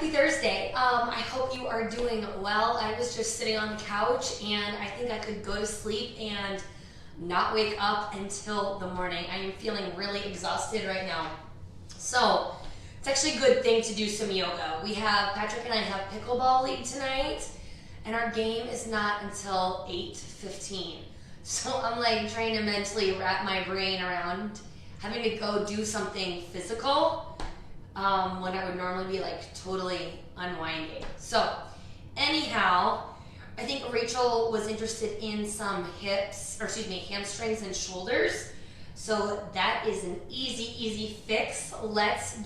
Happy Thursday. I hope you are doing well. I was just sitting on the couch and I think I could go to sleep and not wake up until the morning. I am feeling really exhausted right now. So it's actually a good thing to do some yoga. Patrick and I have pickleball league tonight and our game is not until 8:15. So I'm like trying to mentally wrap my brain around having to go do something physical when I would normally be like totally unwinding. So anyhow, I think Rachel was interested in some hamstrings and shoulders. So that is an easy fix. Let's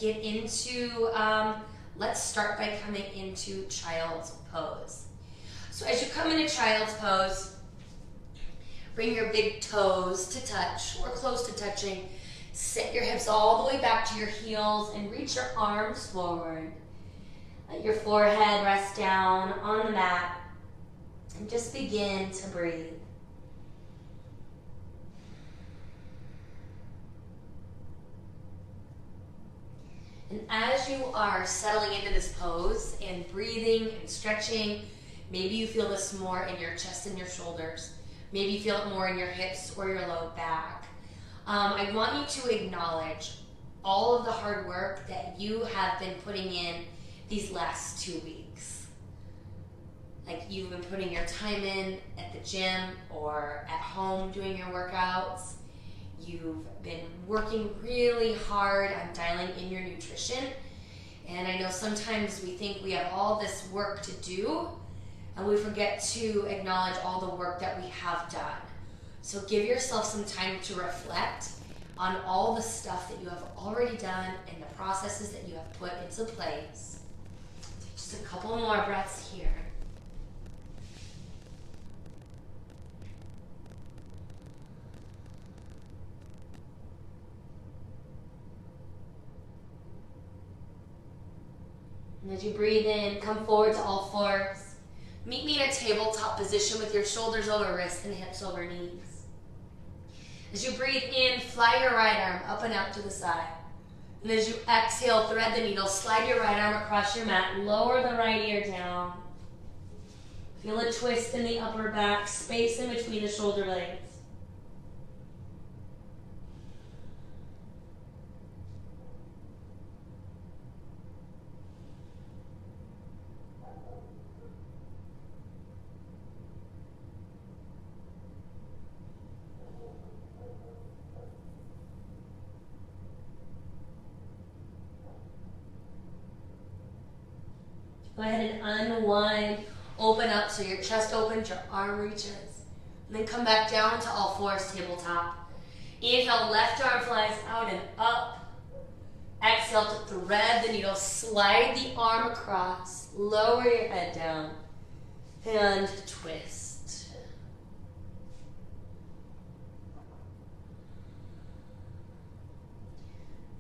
start by coming into child's pose. So as you come into child's pose, bring your big toes to touch or close to touching. Sit your hips all the way back to your heels and reach your arms forward. Let your forehead rest down on the mat and just begin to breathe. And as you are settling into this pose and breathing and stretching, maybe you feel this more in your chest and your shoulders. Maybe you feel it more in your hips or your low back. I want you to acknowledge all of the hard work that you have been putting in these last 2 weeks. Like you've been putting your time in at the gym or at home doing your workouts. You've been working really hard on dialing in your nutrition. And I know sometimes we think we have all this work to do and we forget to acknowledge all the work that we have done. So give yourself some time to reflect on all the stuff that you have already done and the processes that you have put into place. Take just a couple more breaths here. And as you breathe in, come forward to all fours. Meet me in a tabletop position with your shoulders over wrists and hips over knees. As you breathe in, fly your right arm up and out to the side. And as you exhale, thread the needle, slide your right arm across your mat, lower the right ear down. Feel a twist in the upper back, space in between the shoulder blades. Go ahead and unwind, open up so your chest opens, your arm reaches. And then come back down to all fours, tabletop. Inhale, left arm flies out and up. Exhale to thread the needle, slide the arm across, lower your head down, and twist.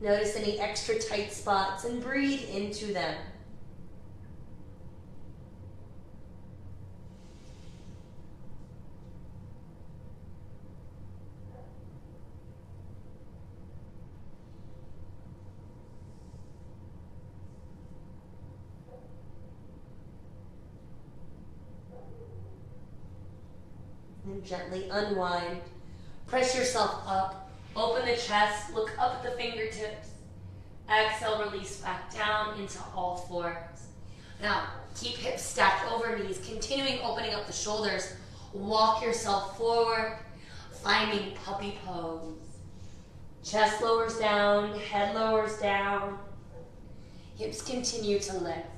Notice any extra tight spots and breathe into them. And gently unwind. Press yourself up. Open the chest. Look up at the fingertips. Exhale, release back down into all fours. Now, keep hips stacked over knees. Continuing opening up the shoulders. Walk yourself forward. Finding puppy pose. Chest lowers down. Head lowers down. Hips continue to lift.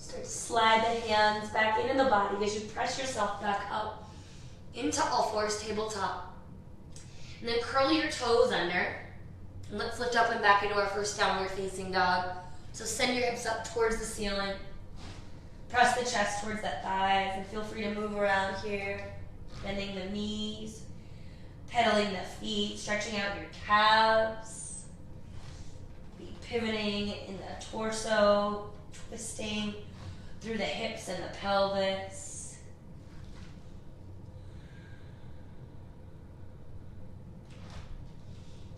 Start to slide the hands back into the body as you press yourself back up into all fours, tabletop. And then curl your toes under. And let's lift up and back into our first downward facing dog. So send your hips up towards the ceiling. Press the chest towards that thighs and feel free to move around here. Bending the knees, pedaling the feet, stretching out your calves. Be pivoting in the torso, twisting through the hips and the pelvis.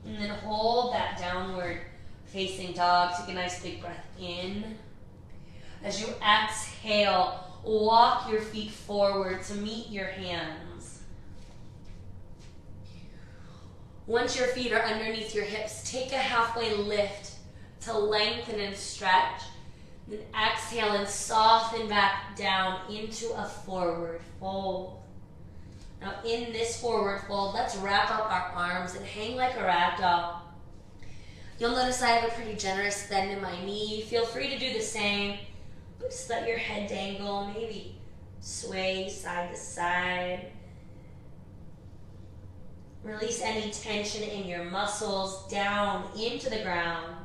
And then hold that downward facing dog. Take a nice big breath in. As you exhale, walk your feet forward to meet your hands. Once your feet are underneath your hips, take a halfway lift to lengthen and stretch. Then exhale and soften back down into a forward fold. Now in this forward fold, let's wrap up our arms and hang like a rag doll. You'll notice I have a pretty generous bend in my knee. Feel free to do the same. Just let your head dangle, maybe sway side to side. Release any tension in your muscles down into the ground.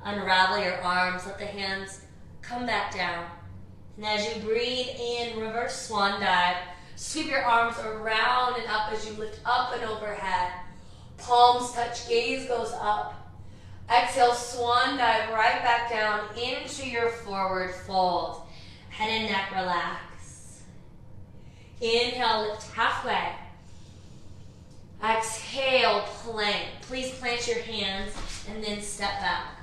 Unravel your arms, let the hands come back down. And as you breathe in, reverse swan dive. Sweep your arms around and up as you lift up and overhead. Palms touch, gaze goes up. Exhale, swan dive right back down into your forward fold. Head and neck relax. Inhale, lift halfway. Exhale, plank. Please plant your hands and then step back.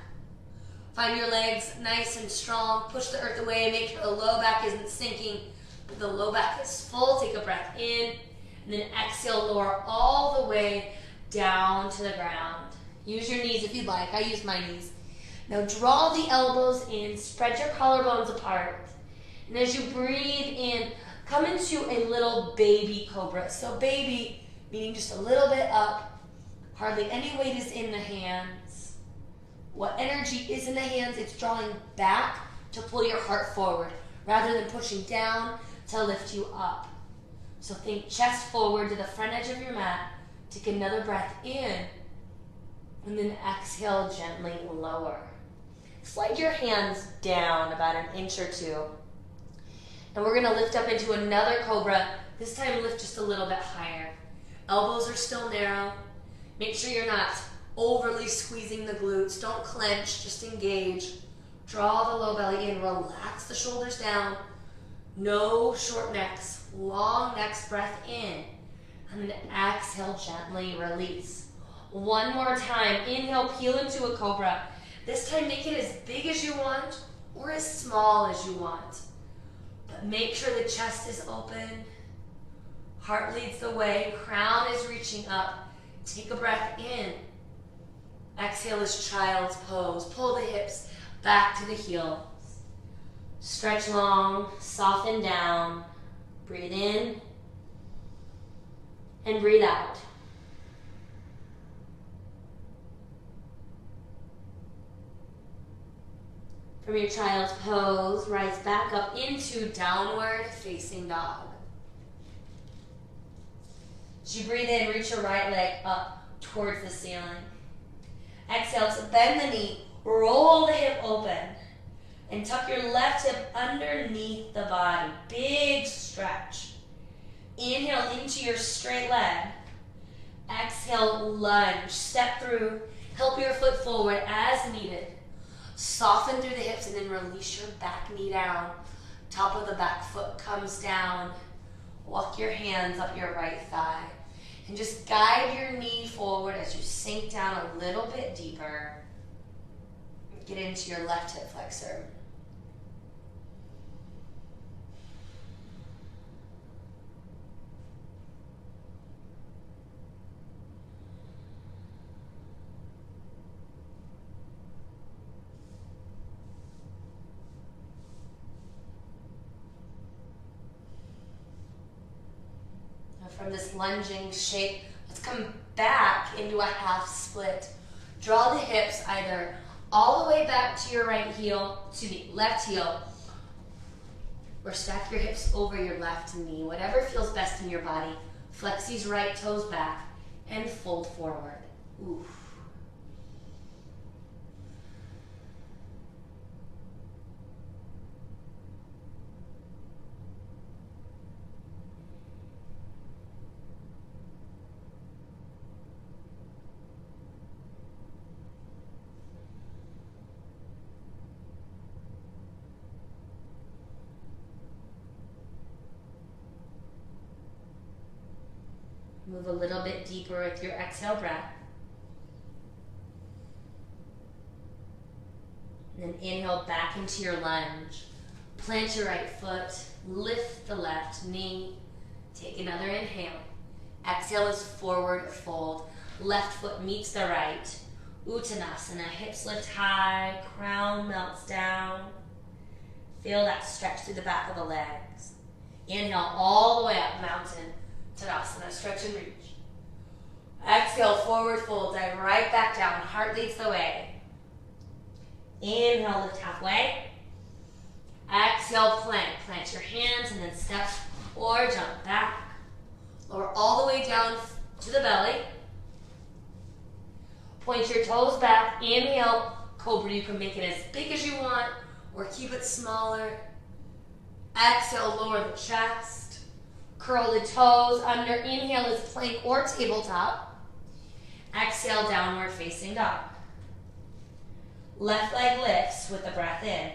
Find your legs nice and strong. Push the earth away. Make sure the low back isn't sinking, but the low back is full. Take a breath in, and then exhale, lower all the way down to the ground. Use your knees if you'd like. I use my knees. Now draw the elbows in. Spread your collarbones apart. And as you breathe in, come into a little baby cobra. So baby, meaning just a little bit up. Hardly any weight is in the hands. What energy is in the hands, it's drawing back to pull your heart forward rather than pushing down to lift you up. So think chest forward to the front edge of your mat. Take another breath in and then exhale gently lower. Slide your hands down about an inch or two. And we're going to lift up into another cobra. This time lift just a little bit higher. Elbows are still narrow. Make sure you're not overly squeezing the glutes. Don't clench, just engage. Draw the low belly in, relax the shoulders down. No short necks, long necks, breath in. And then exhale, gently release. One more time, inhale, peel into a cobra. This time make it as big as you want or as small as you want. But make sure the chest is open. Heart leads the way, crown is reaching up. Take a breath in. Exhale as child's pose. Pull the hips back to the heels. Stretch long, soften down. Breathe in and breathe out. From your child's pose, rise back up into downward facing dog. As you breathe in, reach your right leg up towards the ceiling. Exhale, so bend the knee, roll the hip open, and tuck your left hip underneath the body. Big stretch. Inhale into your straight leg. Exhale, lunge. Step through. Help your foot forward as needed. Soften through the hips and then release your back knee down. Top of the back foot comes down. Walk your hands up your right thigh. And just guide your knee forward as you sink down a little bit deeper. Get into your left hip flexor. from this lunging shape. Let's come back into a half split. Draw the hips either all the way back to your right heel, left heel, or stack your hips over your left knee, whatever feels best in your body. Flex these right toes back and fold forward. Oof. Move a little bit deeper with your exhale breath. And then inhale back into your lunge. Plant your right foot, lift the left knee. Take another inhale. Exhale is forward fold. Left foot meets the right. Uttanasana, hips lift high, crown melts down. Feel that stretch through the back of the legs. Inhale all the way up, mountain. Tadasana, stretch and reach. Exhale, forward fold, dive right back down. Heart leads the way. Inhale, lift halfway. Exhale, plank. Plant your hands and then step or jump back. Lower all the way down to the belly. Point your toes back. Inhale, Cobra. You can make it as big as you want or keep it smaller. Exhale, lower the chest. Curl the toes under. Inhale is plank or tabletop. Exhale, downward facing dog. Left leg lifts with the breath in.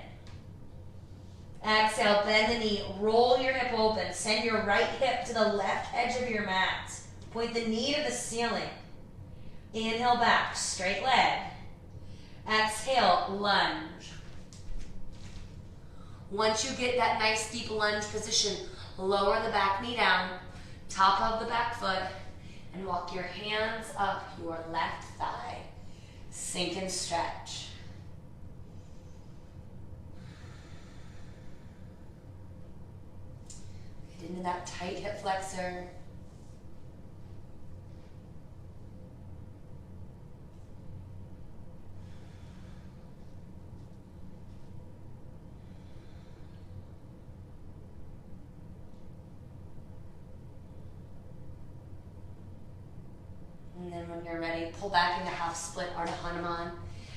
Exhale, bend the knee, roll your hip open. Send your right hip to the left edge of your mat. Point the knee to the ceiling. Inhale back, straight leg. Exhale, lunge. Once you get that nice deep lunge position, lower the back knee down, top of the back foot, and walk your hands up your left thigh. Sink and stretch. Get into that tight hip flexor. And then when you're ready, pull back into half split Ardha Hanuman.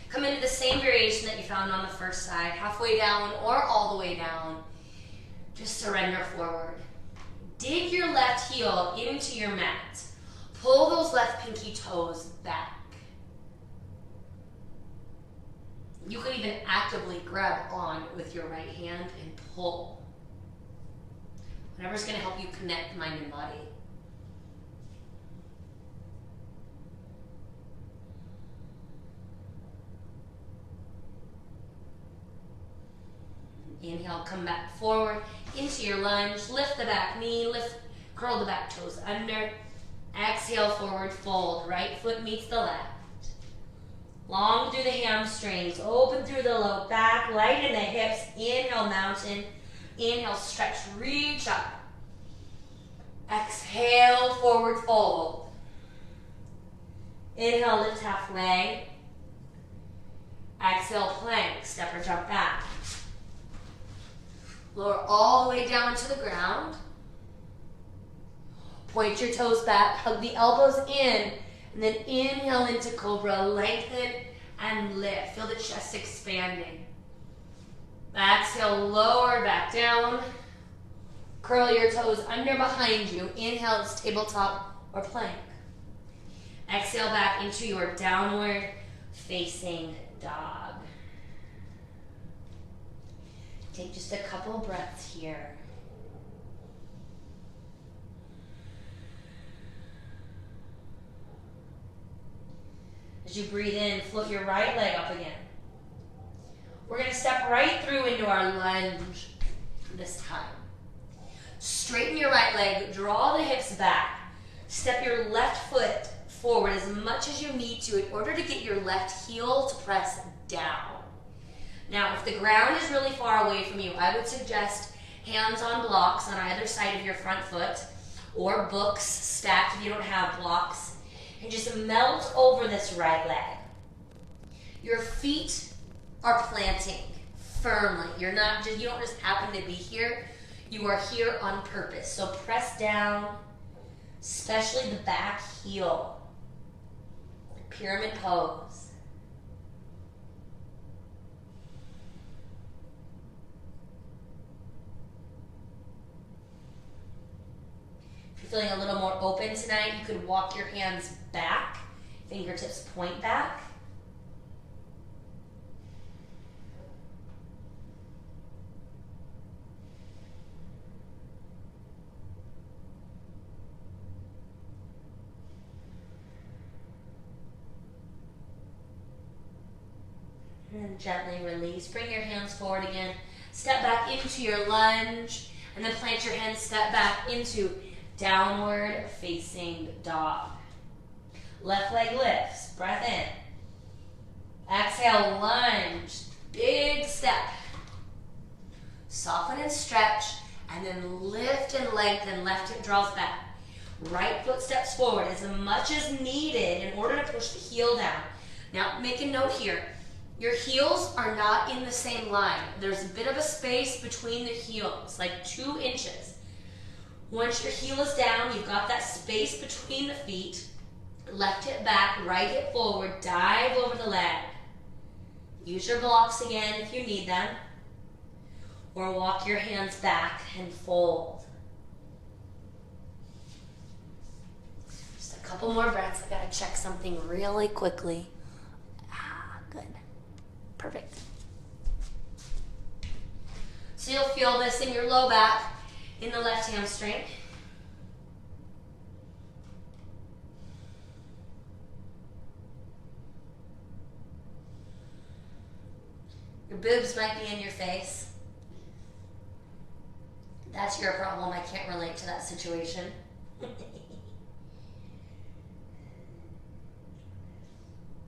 Come into the same variation that you found on the first side, halfway down or all the way down. Just surrender forward. Dig your left heel into your mat. Pull those left pinky toes back. You could even actively grab on with your right hand and pull. Whatever's going to help you connect mind and body. Inhale, come back forward into your lunge. Lift the back knee, curl the back toes under. Exhale, forward fold. Right foot meets the left. Long through the hamstrings, open through the low back, light in the hips. Inhale, mountain. Inhale, stretch, reach up. Exhale, forward fold. Inhale, lift halfway. Exhale, plank, step or jump back. Lower all the way down to the ground. Point your toes back, hug the elbows in, and then inhale into Cobra, lengthen and lift. Feel the chest expanding. Exhale, lower back down. Curl your toes under behind you. Inhale, it's tabletop or plank. Exhale back into your downward facing dog. Take just a couple breaths here. As you breathe in, float your right leg up again. We're going to step right through into our lunge this time. Straighten your right leg, draw the hips back. Step your left foot forward as much as you need to in order to get your left heel to press down. Now, if the ground is really far away from you, I would suggest hands on blocks on either side of your front foot, or books stacked if you don't have blocks, and just melt over this right leg. Your feet are planting firmly. You don't just happen to be here. You are here on purpose. So press down, especially the back heel. Pyramid pose. If you're feeling a little more open tonight, you could walk your hands back, fingertips point back. And then gently release. Bring your hands forward again. Step back into your lunge. And then plant your hands, step back into downward facing dog. Left leg lifts. Breath in. Exhale, lunge. Big step. Soften and stretch. And then lift and lengthen. Left hip draws back. Right foot steps forward as much as needed in order to push the heel down. Now, make a note here. Your heels are not in the same line. There's a bit of a space between the heels, like 2 inches. Once your heel is down, you've got that space between the feet. Left hip back, right hip forward, dive over the leg. Use your blocks again if you need them. Or walk your hands back and fold. Just a couple more breaths. I gotta check something really quickly. Good. Perfect. So you'll feel this in your low back, in the left hamstring. Your boobs might be in your face. That's your problem. I can't relate to that situation.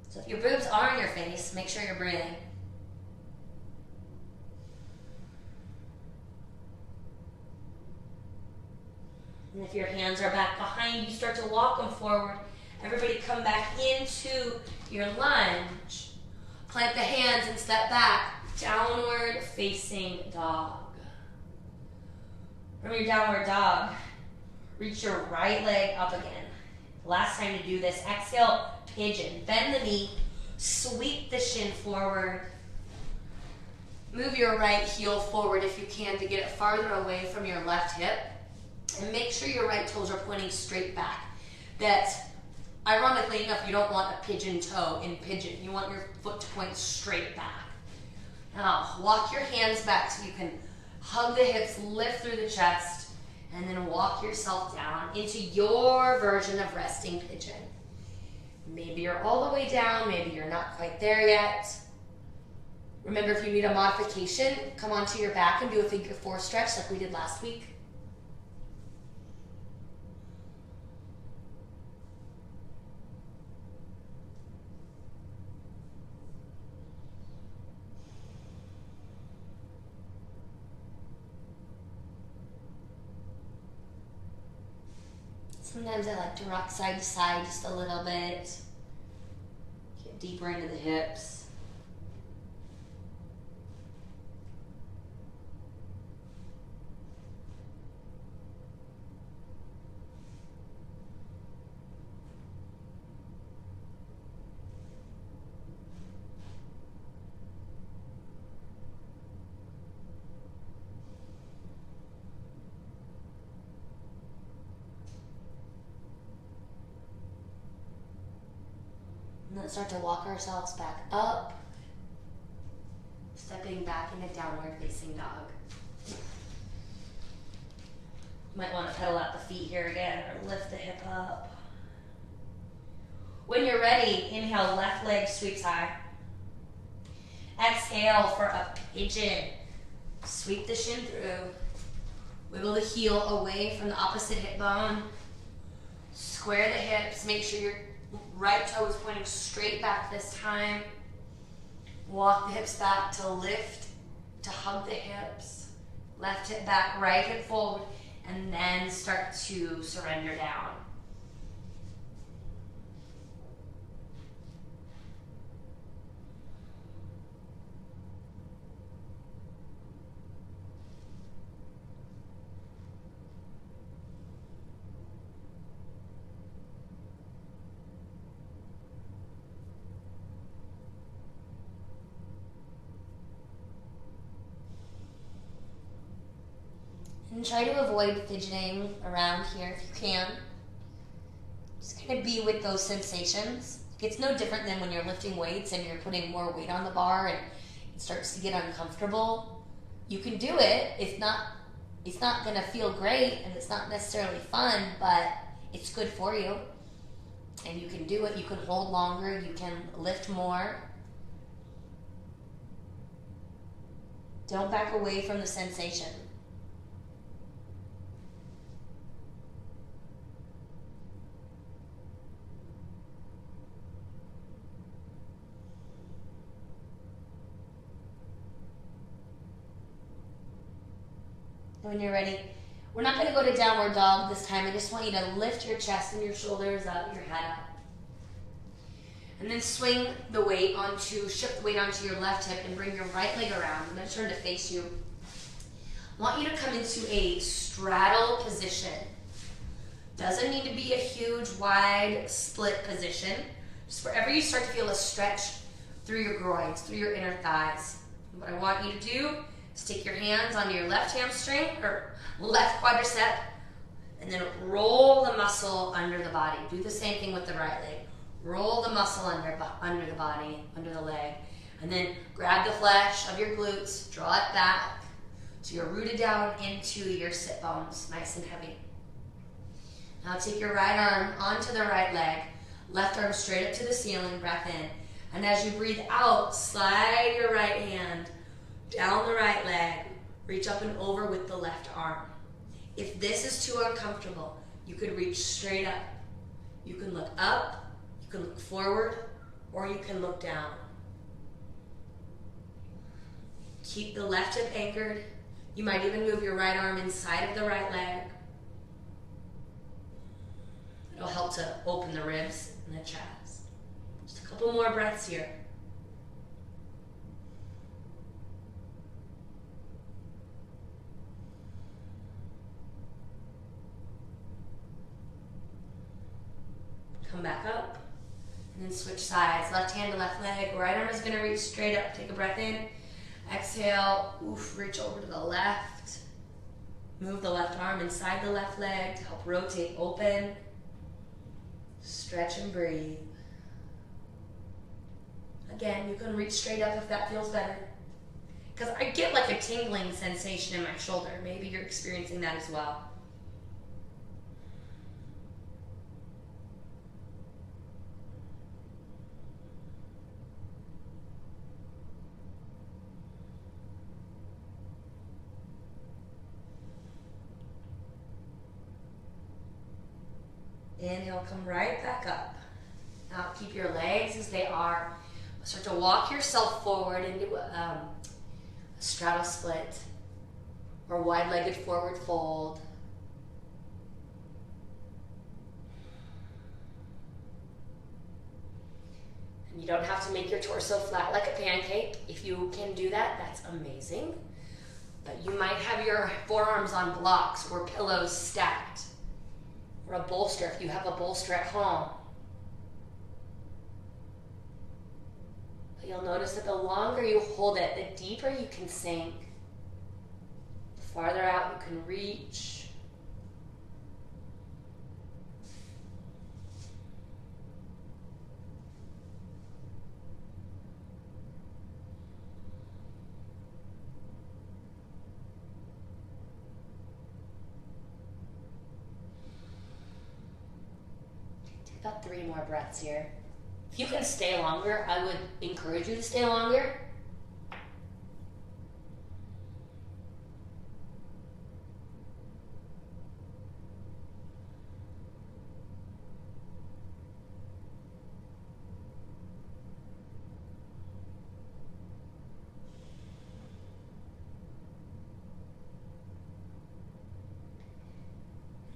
So if your boobs are in your face, make sure you're breathing. And if your hands are back behind you, start to walk them forward. Everybody come back into your lunge. Plant the hands and step back. Downward facing dog. From your downward dog, reach your right leg up again. Last time to do this, exhale, pigeon. Bend the knee, sweep the shin forward. Move your right heel forward if you can to get it farther away from your left hip. And make sure your right toes are pointing straight back. That, ironically enough, you don't want a pigeon toe in pigeon. You want your foot to point straight back. Now, walk your hands back so you can hug the hips, lift through the chest, and then walk yourself down into your version of resting pigeon. Maybe you're all the way down, maybe you're not quite there yet. Remember, if you need a modification, come onto your back and do a figure 4 stretch like we did last week. Sometimes I like to rock side to side just a little bit. Get deeper into the hips. And then start to walk ourselves back up, stepping back into downward facing dog. Might want to pedal out the feet here again or lift the hip up. When you're ready, inhale, left leg sweeps high. Exhale for a pigeon. Sweep the shin through. Wiggle the heel away from the opposite hip bone. Square the hips. Make sure your right toe is pointing straight back this time. Walk the hips back to lift, to hug the hips. Left hip back, right hip forward. and then start to surrender down. And try to avoid fidgeting around here if you can. Just kind of be with those sensations. It's no different than when you're lifting weights and you're putting more weight on the bar and it starts to get uncomfortable. You can do it. It's not going to feel great and it's not necessarily fun, but it's good for you. And you can do it. You can hold longer. You can lift more. Don't back away from the sensation. When you're ready, we're not going to go to downward dog this time. I just want you to lift your chest and your shoulders up, your head up. And then swing the weight shift the weight onto your left hip and bring your right leg around. I'm going to turn to face you. I want you to come into a straddle position. Doesn't need to be a huge, wide, split position. Just wherever you start to feel a stretch through your groins, through your inner thighs. What I want you to do is take your hands onto your left hamstring or left quadricep and then roll the muscle under the body. Do the same thing with the right leg. Roll the muscle under the body, under the leg, and then grab the flesh of your glutes, draw it back so you're rooted down into your sit bones, nice and heavy. Now take your right arm onto the right leg, left arm straight up to the ceiling, breath in. And as you breathe out, slide your right hand down the right leg, reach up and over with the left arm. If this is too uncomfortable, you could reach straight up. You can look up, you can look forward, or you can look down. Keep the left hip anchored. You might even move your right arm inside of the right leg. It'll help to open the ribs and the chest. Just a couple more breaths here. Come back up, and then switch sides. Left hand to left leg. Right arm is going to reach straight up. Take a breath in. Exhale. Oof, reach over to the left. Move the left arm inside the left leg to help rotate open. Stretch and breathe. Again, you can reach straight up if that feels better. Because I get like a tingling sensation in my shoulder. Maybe you're experiencing that as well. Inhale, come right back up. Now keep your legs as they are. Start to walk yourself forward into a straddle split or wide-legged forward fold. And you don't have to make your torso flat like a pancake. If you can do that, that's amazing. But you might have your forearms on blocks or pillows stacked. Or a bolster if you have a bolster at home. But you'll notice that the longer you hold it, the deeper you can sink. The farther out you can reach. About 3 more breaths here. If you can stay longer, I would encourage you to stay longer.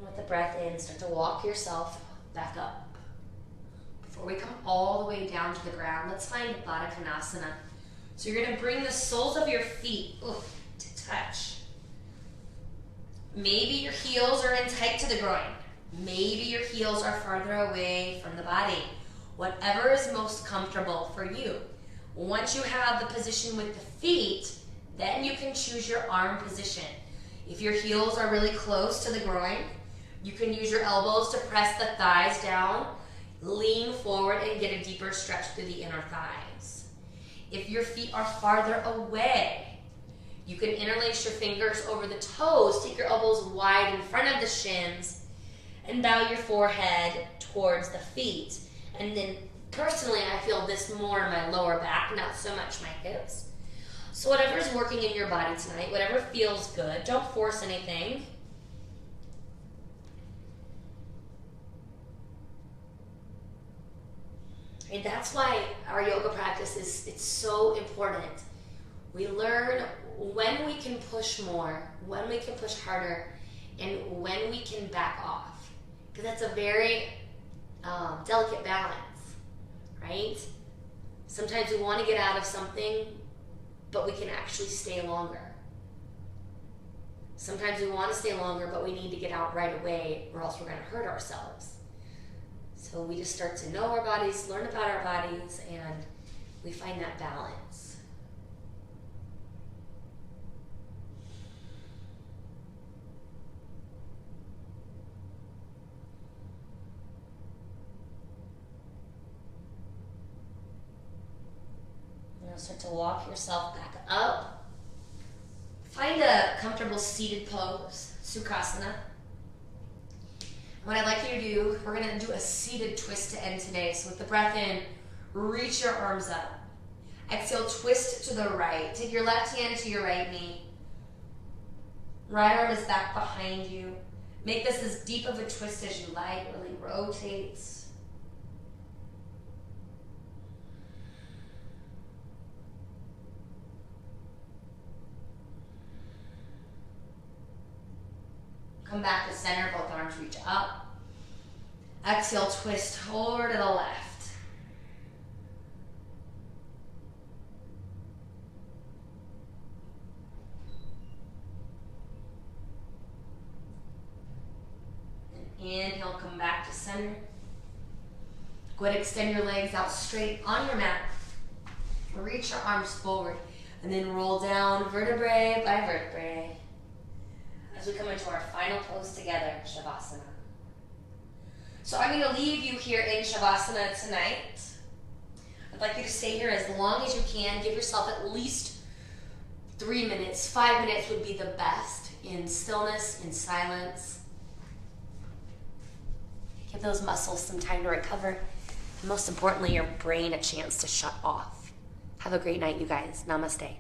With the breath in, start to walk yourself back up. Before we come all the way down to the ground, let's find Baddha Konasana. So you're going to bring the soles of your feet to touch. Maybe your heels are in tight to the groin. Maybe your heels are farther away from the body. Whatever is most comfortable for you. Once you have the position with the feet, then you can choose your arm position. If your heels are really close to the groin, you can use your elbows to press the thighs down, lean forward, and get a deeper stretch through the inner thighs. If your feet are farther away, you can interlace your fingers over the toes, take your elbows wide in front of the shins, and bow your forehead towards the feet. And then personally, I feel this more in my lower back, not so much my hips. So whatever's working in your body tonight, whatever feels good, don't force anything. And that's why our yoga practice it's so important. We learn when we can push more, when we can push harder, and when we can back off. Because that's a very delicate balance, right? Sometimes we want to get out of something, but we can actually stay longer. Sometimes we want to stay longer, but we need to get out right away, or else we're going to hurt ourselves. So we just start to know our bodies, learn about our bodies, and we find that balance. Now start to walk yourself back up. Find a comfortable seated pose, Sukhasana. What I'd like you to do, we're going to do a seated twist to end today. So with the breath in, reach your arms up. Exhale, twist to the right. Take your left hand to your right knee. Right arm is back behind you. Make this as deep of a twist as you like. Really rotate. Come back to center, both arms reach up. Exhale, twist over to the left. And inhale, come back to center. Go ahead, extend your legs out straight on your mat. Reach your arms forward, and then roll down vertebrae by vertebrae. As we come into our final pose together, Savasana. So I'm going to leave you here in Savasana tonight. I'd like you to stay here as long as you can. Give yourself at least 3 minutes. 5 minutes would be the best in stillness, in silence. Give those muscles some time to recover. And most importantly, your brain a chance to shut off. Have a great night, you guys. Namaste.